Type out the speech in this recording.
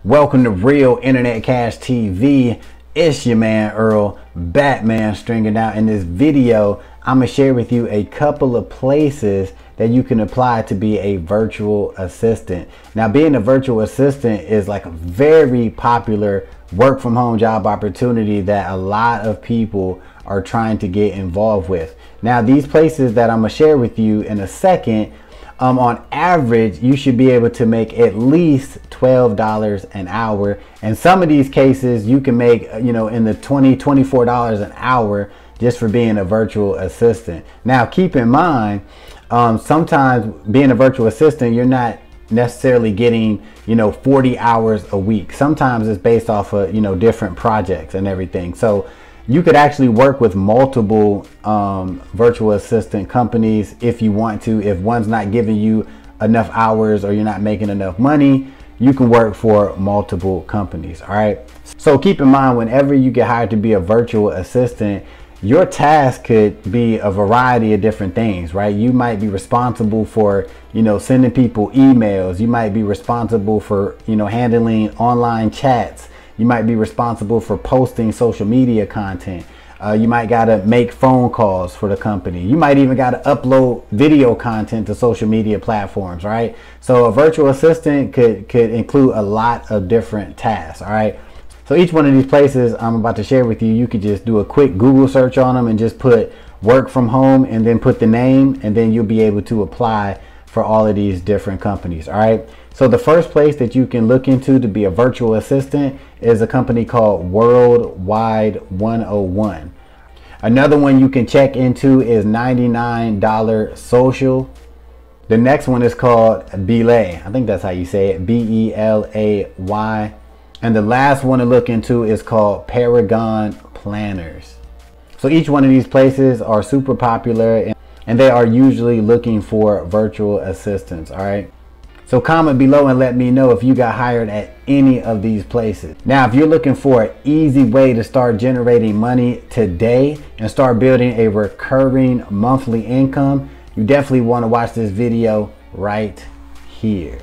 Welcome to Real Internet Cash TV. It's your man Earl, Batman stringing out. In this video, I'm gonna share with you a couple of places that you can apply to be a virtual assistant. Now, being a virtual assistant is like a very popular work from home job opportunity that a lot of people are trying to get involved with. Now, these places that I'm gonna share with you in a second, on average, you should be able to make at least $12 an hour. And some of these cases you can make, in the $24 an hour just for being a virtual assistant. Now, keep in mind, sometimes being a virtual assistant, you're not necessarily getting, 40 hours a week. Sometimes it's based off of, different projects and everything. So you could actually work with multiple virtual assistant companies if you want to. If one's not giving you enough hours or you're not making enough money, you can work for multiple companies. All right. So keep in mind, whenever you get hired to be a virtual assistant, your task could be a variety of different things, right? You might be responsible for, sending people emails. You might be responsible for, handling online chats. You might be responsible for posting social media content. You might gotta make phone calls for the company. You might even gotta upload video content to social media platforms, right? So a virtual assistant could include a lot of different tasks, all right? So each one of these places I'm about to share with you, you could just do a quick Google search on them and just put work from home and then put the name, and then you'll be able to apply for all of these different companies, all right? So the first place that you can look into to be a virtual assistant is a company called Worldwide 101. Another one you can check into is $99 Social. The next one is called Belay. I think that's how you say it, B-E-L-A-Y. And the last one to look into is called Paragon Planners. So each one of these places are super popular and they are usually looking for virtual assistants, all right? So comment below and let me know if you got hired at any of these places. Now, if you're looking for an easy way to start generating money today and start building a recurring monthly income, you definitely want to watch this video right here.